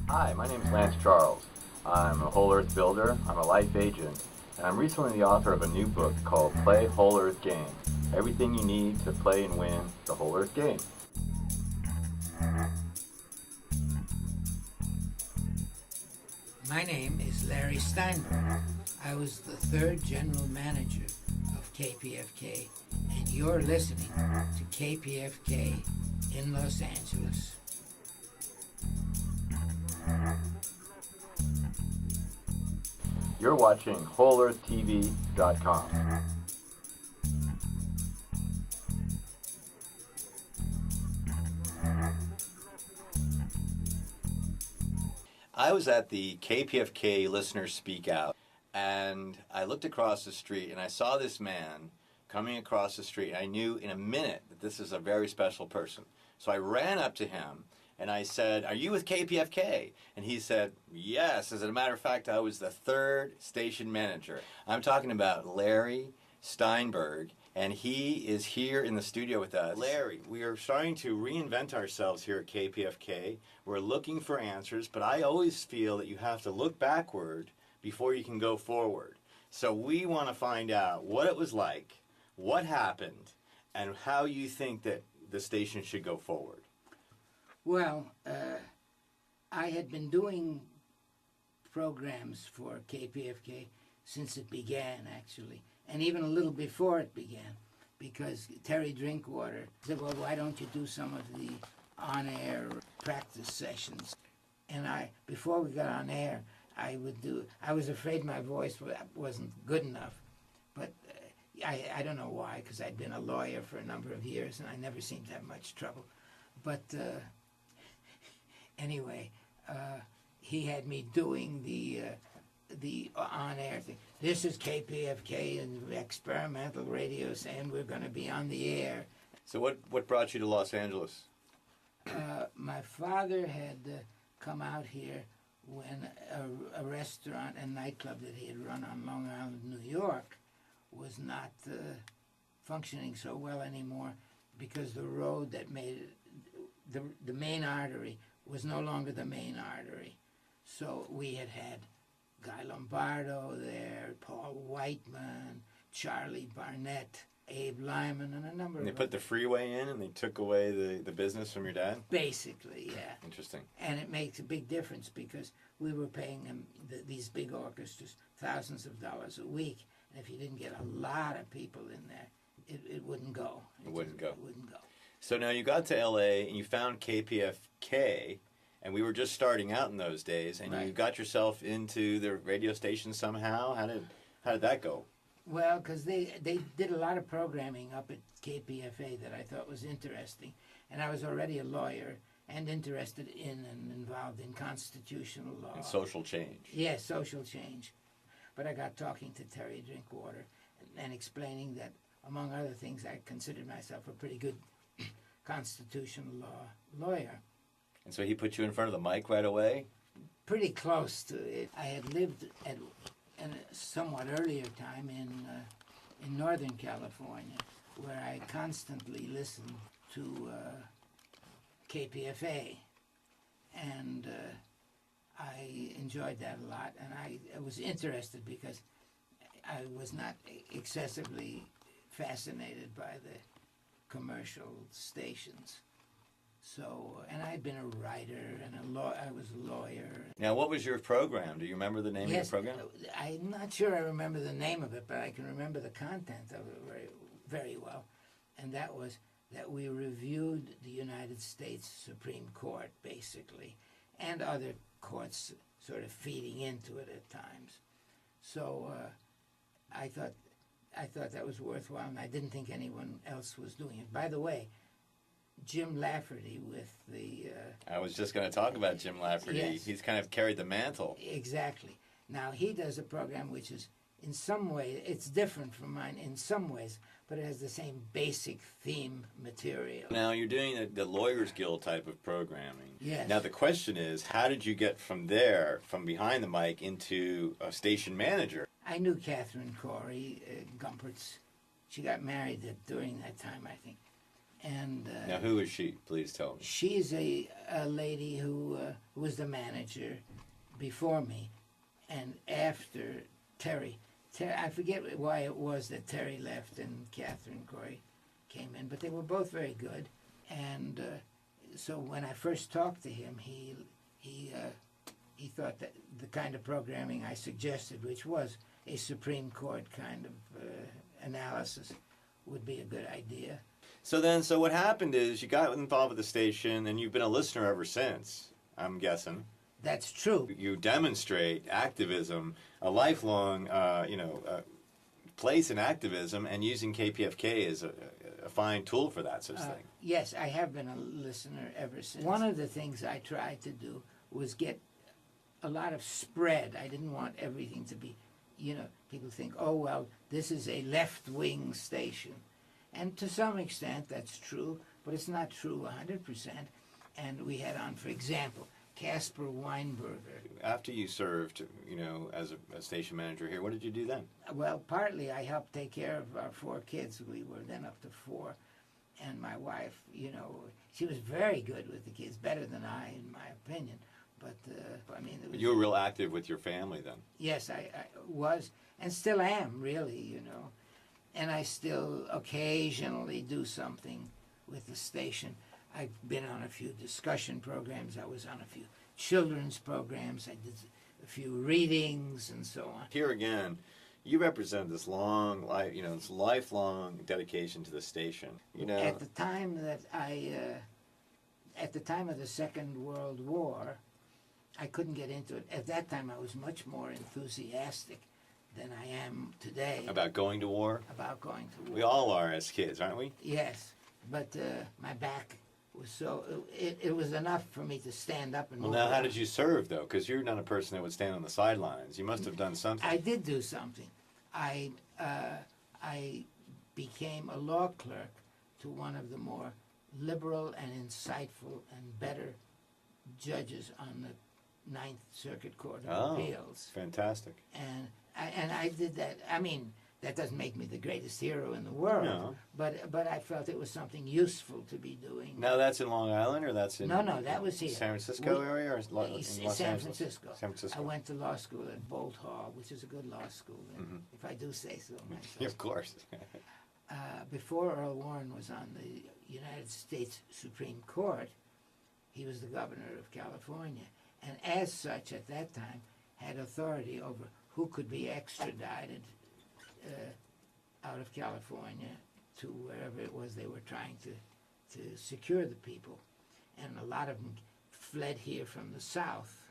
Hi, my name is Lance Charles. I'm a Whole Earth Builder, I'm a life agent, and I'm recently the author of a new book called Play Whole Earth Game. Everything you need to play and win the Whole Earth Game. My name is Larry Steinberg. I was the third General Manager of KPFK, and you're listening to KPFK in Los Angeles. You're watching WholeEarthTV.com. I was at the KPFK Listener Speak Out, and I looked across the street, and I saw this man coming across the street, and I knew in a minute that this is a very special person. So I ran up to him, and I said, "Are you with KPFK?" And he said, "Yes. As a matter of fact, I was the third station manager." I'm talking about Larry Steinberg, and he is here in the studio with us. Larry, we are starting to reinvent ourselves here at KPFK. We're looking for answers, but I always feel that you have to look backward before you can go forward. So we want to find out what it was like, what happened, and how you think that the station should go forward. Well, I had been doing programs for KPFK since it began, actually, and even a little before it began, because Terry Drinkwater said, "Well, why don't you do some of the on-air practice sessions?" And before we got on air, I was afraid my voice wasn't good enough, but I don't know why, because I'd been a lawyer for a number of years, and I never seemed to have much trouble. But anyway, he had me doing the on-air thing. "This is KPFK and experimental radio saying we're going to be on the air." So what brought you to Los Angeles? My father had come out here when a restaurant and nightclub that he had run on Long Island, New York, was not functioning so well anymore, because the road that made it, the main artery was no longer the main artery. So we had Guy Lombardo there, Paul Whiteman, Charlie Barnett, Abe Lyman, and a number of... And they put the freeway in and they took away the business from your dad? Basically, yeah. Interesting. And it makes a big difference, because we were paying them, these big orchestras, thousands of dollars a week, and if you didn't get a lot of people in there, it wouldn't go. It wouldn't go. It wouldn't go. So now you got to L.A. and you found KPFK, and we were just starting out in those days, and Right. You got yourself into the radio station somehow. How did that go? Well, because they did a lot of programming up at KPFA that I thought was interesting, and I was already a lawyer and interested in and involved in constitutional law. And social change. Yes, social change. But I got talking to Terry Drinkwater and explaining that, among other things, I considered myself a pretty good constitutional law lawyer. And so he put you in front of the mic right away? Pretty close to it. I had lived at in a somewhat earlier time in Northern California, where I constantly listened to KPFA, and I enjoyed that a lot, and I was interested because I was not excessively fascinated by the commercial stations. So, and I'd been a writer and I was a lawyer. Now, what was your program? Do you remember the name of your program? I'm not sure I remember the name of it, but I can remember the content of it very, very well. And that was that we reviewed the United States Supreme Court, basically, and other courts sort of feeding into it at times. So I thought that was worthwhile, and I didn't think anyone else was doing it. By the way, Jim Lafferty with the... I was just going to talk about Jim Lafferty. Yes. He's kind of carried the mantle. Exactly. Now, he does a program which is, in some way, it's different from mine in some ways, but it has the same basic theme material. Now, you're doing the Lawyers Guild type of programming. Yes. Now, the question is, how did you get from there, from behind the mic, into a station manager? I knew Catherine Corey, Gumpert's. She got married during that time, I think. And Now, who is she? Please tell me. she's a lady who was the manager before me and after Terry. I forget why it was that Terry left and Catherine Corey came in, but they were both very good. And so when I first talked to him, he thought that the kind of programming I suggested, which was a Supreme Court kind of analysis, would be a good idea. So what happened is you got involved with the station, and you've been a listener ever since, I'm guessing. That's true. You demonstrate activism, a lifelong, place in activism, and using KPFK is a fine tool for that sort of thing. Yes, I have been a listener ever since. One of the things I tried to do was get a lot of spread. I didn't want everything to be, people think, oh, well, this is a left-wing station. And to some extent, that's true, but it's not true 100%. And we had on, for example, Caspar Weinberger. After you served, as a station manager here, what did you do then? Well, partly I helped take care of our 4 kids. We were then up to 4. And my wife, she was very good with the kids, better than I, in my opinion. But, But you were real active with your family then? Yes, I was, and still am, really, And I still occasionally do something with the station. I've been on a few discussion programs. I was on a few children's programs. I did a few readings and so on. Here again, you represent this long life, this lifelong dedication to the station. At the time that at the time of the Second World War, I couldn't get into it. At that time, I was much more enthusiastic than I am today. About going to war? About going to war. We all are as kids, aren't we? Yes, but my back was so, it was enough for me to stand up and Well, move now, how around. did you serve, though? Because you're not a person that would stand on the sidelines. You must have done something. I did do something. I became a law clerk to one of the more liberal and insightful and better judges on the Ninth Circuit Court of Appeals. Fantastic. And I did that. I mean, that doesn't make me the greatest hero in the world, No. but I felt it was something useful to be doing. Now, that's in Long Island, or that's in... No, that was here. San Francisco area, or in Los San Angeles? Francisco. San Francisco. I went to law school at Bolt Hall, which is a good law school, if I do say so myself. Of course. Before Earl Warren was on the United States Supreme Court, he was the governor of California, and as such, at that time, had authority over who could be extradited out of California to wherever it was they were trying to secure the people. And a lot of them fled here from the South.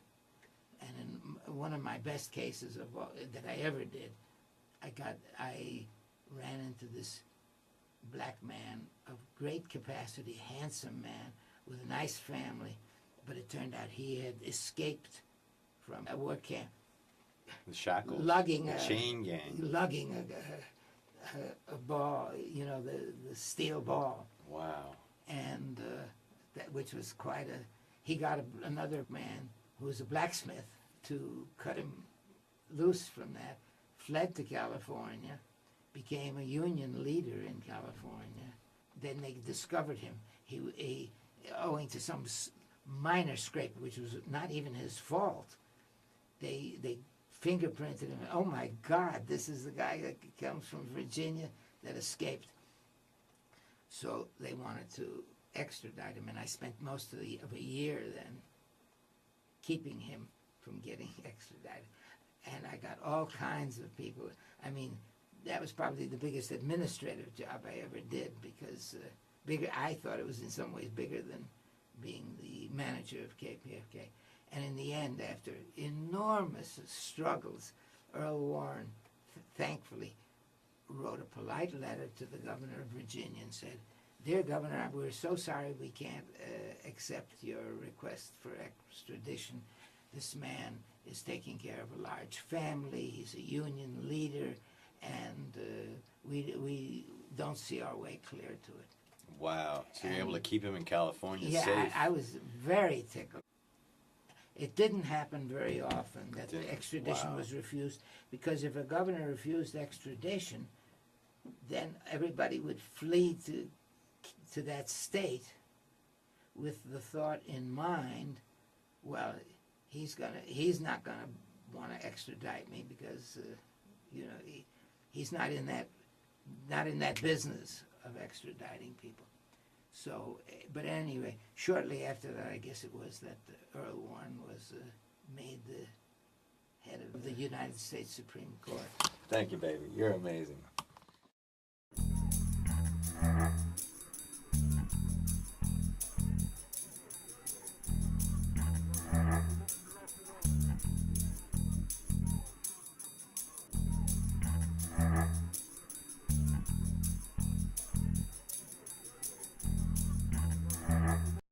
And in one of my best cases that I ever did, I ran into this black man of great capacity, handsome man, with a nice family, but it turned out he had escaped from a work camp. The shackles. Lugging the chain gang. Lugging a ball, the steel ball. Wow. And which was quite a... He got another man who was a blacksmith to cut him loose from that, fled to California, became a union leader in California. Then they discovered him. He owing to some minor scrape, which was not even his fault, they fingerprinted him. Oh my God, this is the guy that comes from Virginia that escaped. So they wanted to extradite him, and I spent most of a year then keeping him from getting extradited. And I got all kinds of people. I mean, that was probably the biggest administrative job I ever did, because I thought it was in some ways bigger than being the manager of KPFK. And in the end, after enormous struggles, Earl Warren, thankfully, wrote a polite letter to the governor of Virginia and said, "Dear Governor, we're so sorry we can't accept your request for extradition. This man is taking care of a large family, he's a union leader, and we don't see our way clear to it." Wow. So you're able to keep him in California yeah, safe. I was very tickled. It didn't happen very often that the extradition was refused, because if a governor refused extradition, then everybody would flee to to that state with the thought in mind, well, he's not gonna want to extradite me because he's not in that business of extraditing people. So, but anyway, shortly after that, I guess it was that Earl Warren was made the head of the United States Supreme Court. Thank you, baby. You're amazing.